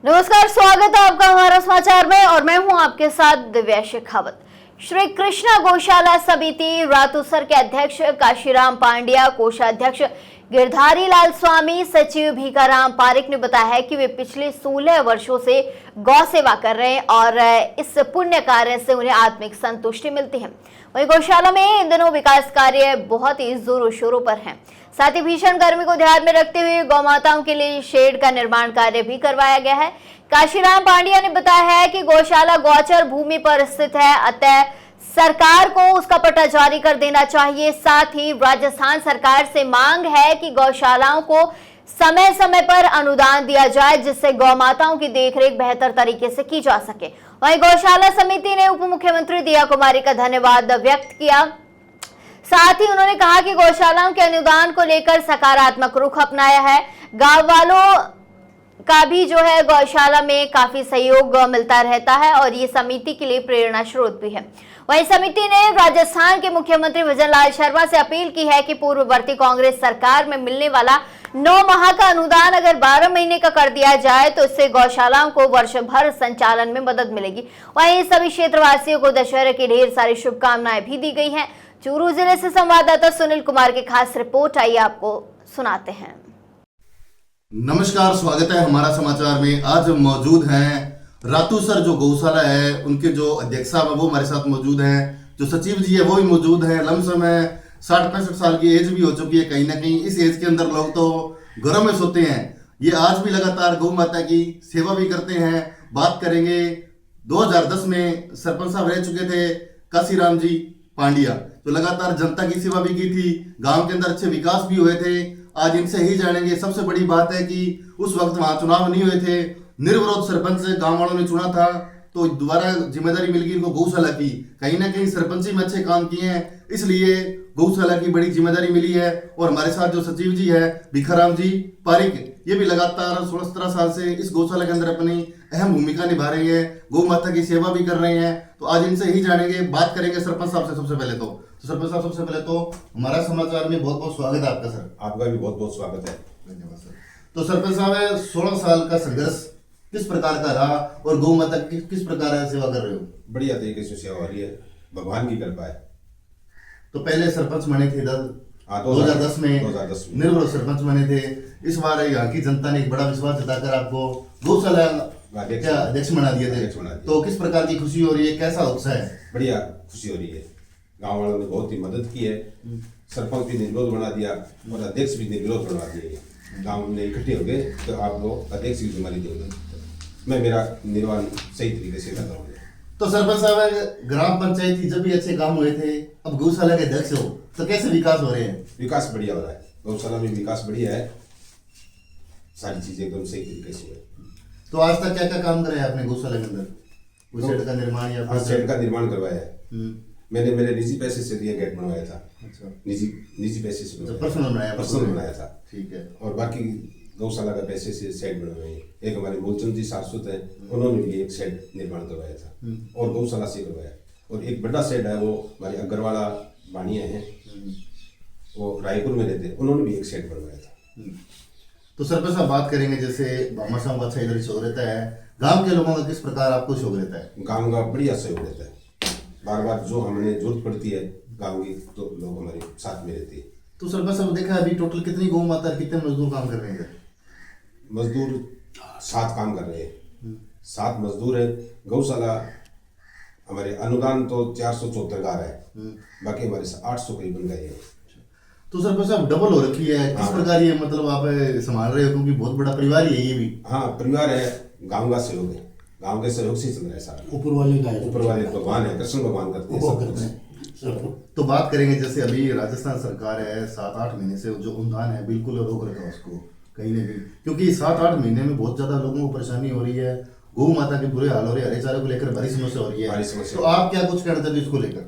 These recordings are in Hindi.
नमस्कार, स्वागत है आपका हमारा समाचार में और मैं हूं आपके साथ दिव्या शेखावत। श्री कृष्णा गौशाला समिति रातूसर के अध्यक्ष काशीराम पांड्या, कोषाध्यक्ष गिरधारी लाल स्वामी, सचिव भीखाराम पारिक ने बताया है कि वे पिछले 16 वर्षों से गौ सेवा कर रहे हैं और इस पुण्य कार्य से उन्हें आत्मिक संतुष्टि मिलती है। वहीं गौशाला में इन दिनों विकास कार्य बहुत ही जोरों शोरों पर हैं। साथ ही भीषण गर्मी को ध्यान में रखते हुए गौ माताओं के लिए शेड का निर्माण कार्य भी करवाया गया है। काशीराम पांड्या ने बताया है कि गौशाला गौचर भूमि पर स्थित है, अतः सरकार को उसका पट्टा जारी कर देना चाहिए। साथ ही राजस्थान सरकार से मांग है कि गौशालाओं को समय समय पर अनुदान दिया जाए, जिससे गौ माताओं की देखरेख बेहतर तरीके से की जा सके। वहीं गौशाला समिति ने उप मुख्यमंत्री दिया कुमारी का धन्यवाद व्यक्त किया। साथ ही उन्होंने कहा कि गौशालाओं के अनुदान को लेकर सकारात्मक रुख अपनाया है। गांव वालों का भी जो है गौशाला में काफी सहयोग मिलता रहता है और ये समिति के लिए प्रेरणा स्रोत भी है। वहीं समिति ने राजस्थान के मुख्यमंत्री भजनलाल शर्मा से अपील की है कि पूर्ववर्ती कांग्रेस सरकार में मिलने वाला 9 माह का अनुदान अगर 12 महीने का कर दिया जाए तो इससे गौशालाओं को वर्ष भर संचालन में मदद मिलेगी। वहीं सभी क्षेत्रवासियों को दशहरे की ढेर सारी शुभकामनाएं भी दी गई हैं। चूरू जिले से संवाददाता सुनील कुमार की खास रिपोर्ट, आइए आपको सुनाते हैं। नमस्कार, स्वागत है हमारा समाचार में। आज मौजूद हैं रातूसर जो गौशाला है, उनके जो अध्यक्ष साहब है वो हमारे साथ मौजूद हैं, जो सचिव जी है वो भी मौजूद हैं। लमसम है 60-65 साल की एज भी हो चुकी है। कहीं ना कहीं इस एज के अंदर लोग तो घरों में सोते हैं। ये आज भी लगातार गौ माता की सेवा भी करते हैं। बात करेंगे 2010 में सरपंच साहब रह चुके थे काशीराम जी पांड्या, तो लगातार जनता की सेवा भी की थी। गांव के अंदर अच्छे विकास भी हुए थे। आज इनसे ही जानेंगे। सबसे बड़ी बात है कि उस वक्त वहां चुनाव नहीं हुए थे, निर्विरोध सरपंच गांव वालों ने चुना था, तो दोबारा जिम्मेदारी मिल गई इनको गौशाला की। कहीं ना कहीं सरपंची में अच्छे काम किए हैं, इसलिए गौशाला की बड़ी जिम्मेदारी मिली है। और हमारे साथ जो सचिव जी है भीखाराम जी पारिक, ये भी लगातार 16-17 साल से इस गौशाला के अंदर अपनी अहम भूमिका निभा रहे हैं, गौ माता की सेवा भी कर रहे हैं। तो आज इनसे ही जानेंगे। बात करेंगे सरपंच साहब से। सबसे पहले तो सरपंच साहब, सबसे पहले तो हमारा समाचार में बहुत बहुत स्वागत है आपका सर। आपका भी बहुत बहुत स्वागत है। धन्यवाद सर। तो सरपंच साहब, 16 साल का संघर्ष किस प्रकार का रहा और गौ माता की किस प्रकार सेवा कर रहे हो? बढ़िया तरीके से सेवा हो रही है, भगवान की कृपा है। तो पहले सरपंच बने थे 2010 में निर्विरोध सरपंच बने थे। इस बार यहाँ की जनता ने एक बड़ा विश्वास जताकर आपको गौशाला अध्यक्ष बना दिए थे, तो किस प्रकार की खुशी हो रही है, कैसा उत्साह है? बढ़िया खुशी हो रही है। गांव वालों ने बहुत ही मदद की है। सरपंच भी निर्विरोध बना दिया और अध्यक्ष भी निर्विरोध बना दिए। गांव में इकट्ठे हो गए तो आप लोग अध्यक्ष की जिम्मेदारी देंगे, मैं मेरा निर्वहन सही तरीके से करता हूँ। तो सरपंच साहब, ग्राम पंचायत जब भी अच्छे काम हुए थे, अब गौशाला के अध्यक्ष हो तो कैसे विकास हो रहे हैं? विकास बढ़िया हो रहा है, गौशाला में विकास बढ़िया है, सारी चीजें एकदम सही तरीके से है। तो आज तक क्या क्या काम कराया आपने गौशाला के अंदर? शेड का निर्माण या शेड का निर्माण करवाया है। मैंने मेरे निजी पैसे से दिया गेट बनवाया था। अच्छा, निजी पैसे से पर्सनल बनाया था। ठीक है। और बाकी गौशाला का पैसे से शेड बनवाए। एक हमारे मूलचंद जी शाश्वत है, उन्होंने भी एक शेड निर्माण करवाया था और गौशाला से करवाया। और एक बड़ा शेड है, वो हमारे अग्रवाला बानिया है, वो रायपुर में रहते हैं, उन्होंने भी एक शेड बनवाया था। तो सरपंच साहब, बात करेंगे जैसे भामाशाह का अच्छा इधर शोक रहता है, गांव के लोगों का किस प्रकार आपको शौक रहता है? गांव का बढ़िया सहयोग रहता है। बार बार जो हमें जरूरत पड़ती है गांव की, तो लोग हमारे साथ में रहते हैं। तो सरपंच साहब, देखा अभी टोटल कितनी गौ माता, कितने मजदूर काम कर रहे हैं? मजदूर 7 काम कर रहे हैं, 7 मजदूर है। गौशाला हमारे अनुदान तो 474 गाय है, बाकी हमारे 800 करीबन गाय है। तो सरपंच साहब, डबल हो रखी है, किस प्रकार ये मतलब आप संभाल रहे हो, क्योंकि बहुत बड़ा परिवार ही है ये भी? हाँ, परिवार है, गांव का सहयोग है, गांव के सहयोग से चल रहा है सारा। ऊपर वाले भगवान है, कृष्ण भगवान करते हैं। तो बात करेंगे जैसे अभी राजस्थान सरकार है 7-8 महीने से जो अनुदान है बिल्कुल रोक रखा है उसको कहीं ना कहीं, क्योंकि 7-8 महीने में बहुत ज्यादा लोगों को परेशानी हो रही है, गौ माता के बुरे हाल हो रहे हैं, हरे चारे को लेकर बड़ी समस्या हो रही है। तो आप क्या कुछ कहना चाहते इसको लेकर?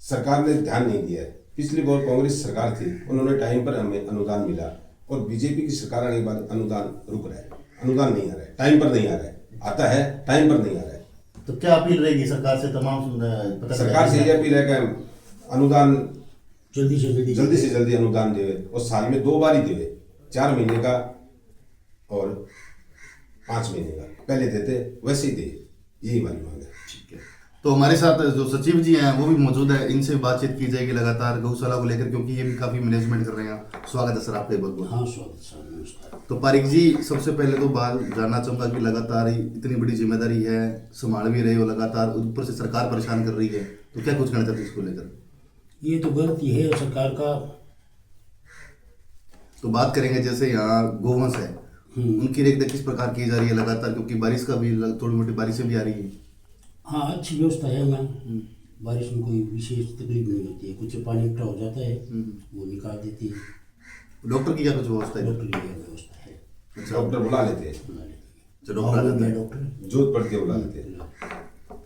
सरकार ने ध्यान नहीं दिया है। पिछली बार कांग्रेस सरकार थी, उन्होंने टाइम पर हमें अनुदान मिला, और बीजेपी की सरकार आने के बाद अनुदान रुक रहा है, अनुदान नहीं आ रहा है, टाइम पर नहीं आ रहा है, आता है टाइम पर नहीं आ रहा है। तो क्या अपील रहेगी सरकार से? सरकार से यह अपील है कि अनुदान जल्दी से जल्दी अनुदान देवे, और साल में 2 बार ही देवे, 4 महीने का और 5 महीने का पहले देते वैसे ही दे, यही हमारी मांग है। ठीक है। तो हमारे साथ जो सचिव जी हैं वो भी मौजूद है, इनसे बातचीत की जाएगी लगातार गौशाला को लेकर, क्योंकि ये भी काफी मैनेजमेंट कर रहे हैं। स्वागत है सर आपका बहुत बहुत। हाँ स्वागत सर, नमस्कार। तो पारिक जी, सबसे पहले तो बात जानना चाहूंगा कि लगातार इतनी बड़ी जिम्मेदारी है, संभाल भी रहे हो लगातार, ऊपर से सरकार परेशान कर रही है, तो क्या कुछ कहना चाहते हैं इसको लेकर? ये तो गलती है सरकार का। तो बात करेंगे जैसे यहाँ गोवंश है, उनकी रेख किस प्रकार की जा रही है लगातार, क्योंकि बारिश का भी थोड़ी मोटी बारिशें भी आ रही है। हाँ अच्छी व्यवस्था है यहाँ, बारिश में कोई विशेष तकलीफ नहीं होती है। कुछ पानी इकट्ठा हो जाता है वो निकाल देती है। डॉक्टर की क्या कुछ व्यवस्था है? डॉक्टर की क्या व्यवस्था है? अच्छा, डॉक्टर बुला लेते हैं, अच्छा, डॉक्टर आ जाता है। डॉक्टर जरूरत पड़ती है बुला लेते हैं।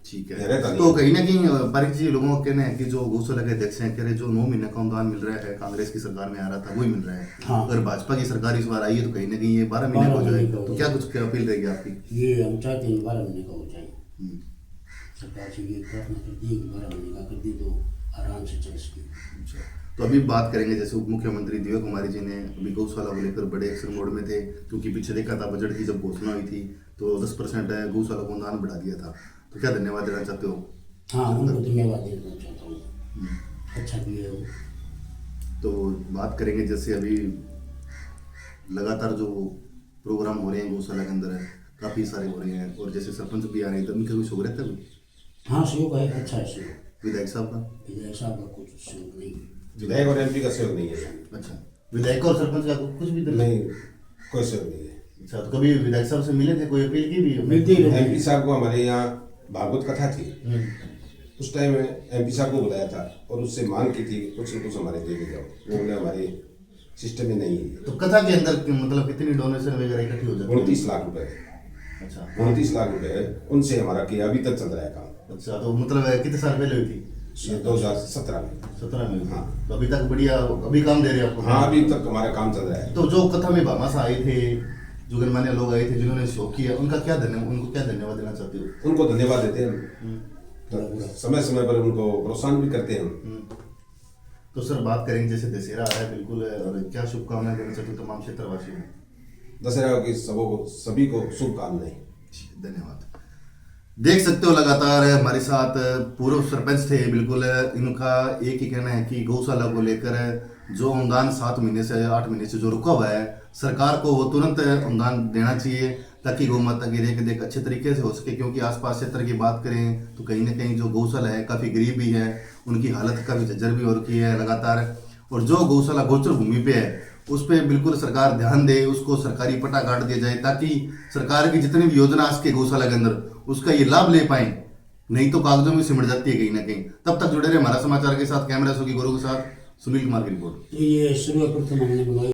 ठीक रहता है। नहीं। तो कहीं ना कहीं पारिक जी, लोगों का कहना है कि जो गौशाला के अध्यक्ष हैं, कह रहे जो 9 महीने का अनुदान मिल रहा है कांग्रेस की सरकार में आ रहा था वही मिल रहा है। हाँ। अगर भाजपा की सरकार इस बार आई है तो कहीं ना कहीं ये 12 महीने का हो जाएगा, तो क्या कुछ अपील रहेगी आपकी? ये हम चाहते हैं 12 महीने का हो जाए। हम्म। सरकार से ये प्रार्थना करती है कि 12 महीने का कर दी तो आराम से चल सके। अच्छा, तो अभी बात करेंगे जैसे उप मुख्यमंत्री दिव्या कुमारी जी ने अभी गौशाला को लेकर बड़े एक्शन मोड में थे, क्योंकि पीछे देखा था बजट की जब घोषणा हुई थी तो 10% गौशाला को अनुदान बढ़ा दिया था, तो क्या धन्यवाद देना चाहते हो? हाँ उनको धन्यवाद देना चाहता हूँ, अच्छा किया है वो। तो बात करेंगे जैसे अभी लगातार जो प्रोग्राम हो रहे हैं गौशाला के अंदर काफ़ी सारे हो रहे हैं, और जैसे सरपंच भी आ रहे हैं, तो उनका कोई शोक रहता है कोई? हाँ सहयोग है, अच्छा है सहयोग। विधायक साहब का? विधायक साहब का कुछ सहयोग नहीं। विधायक और एमपी का सहयोग नहीं है। अच्छा, विधायक और सरपंच का कुछ भी नहीं, कोई सहयोग नहीं है। अच्छा, तो कभी विधायक साहब से मिले थे, कोई अपील की भी? मिलते ही रहते हैं। एमपी साहब को हमारे यहाँ भागवत कथा थी, उस टाइम एमपी साहब को बुलाया था और उससे मांग की थी कुछ न कुछ हमारे दे के जाओ, वो बोले हमारे सिस्टम में नहीं है। तो कथा के अंदर मतलब कितनी डोनेशन वगैरह इकट्ठी हो जाती है? 29 लाख रुपए, अच्छा, 29 लाख रुपए है, उनसे हमारा किया अभी तक चल रहा है काम। अच्छा, तो मतलब कितने साल पहले हुई थी? ये 2017 में। 17 में? हाँ। तो अभी तक बढ़िया, अभी काम दे रहे हैं आपको? हाँ अभी तक हमारा काम चल रहा है। तो जो कथा में भामाशा आए थे, जो गणमान्य लोग आए थे जिन्होंने शौक किया, उनको क्या धन्यवाद देना चाहते हो? उनको धन्यवाद देते हैं, तो समय समय पर उनको प्रोत्साहन भी करते हैं। तो सर बात करेंगे जैसे दशहरा आ रहा है बिल्कुल, और क्या शुभकामनाएं देना चाहते हो तमाम क्षेत्रवासियों को? दशहरा की सभी को शुभकामनाएं। धन्यवाद। देख सकते हो लगातार हमारे साथ पूर्व सरपंच थे, बिल्कुल इनका एक ही कहना है कि गौशाला को लेकर जो अनुदान 7 महीने से 8 महीने से जो रुका हुआ है, सरकार को वो तुरंत अनुदान देना चाहिए ताकि गौ माता की रेख देख अच्छे तरीके से हो सके। क्योंकि आसपास क्षेत्र की बात करें तो कहीं ना कहीं जो गौशाला है काफ़ी गरीब भी है, उनकी हालत काफ़ी जर्जर भी हो रखी है लगातार, और जो गौशाला गोचर भूमि पे है उस पर बिल्कुल सरकार ध्यान दे, उसको सरकारी पट्टा काट दिया जाए ताकि सरकार की जितनी भी योजना आज के गौशाला के अंदर उसका ये लाभ ले पाए, नहीं तो कागजों में सिमट जाती है कहीं ना कहीं। तब तक जुड़े रहे हमारा समाचार के साथ, कैमरा सो की गुरु के साथ सुनील कुमार की रिपोर्ट। तो ये सर्वप्रथम हमने बनाई।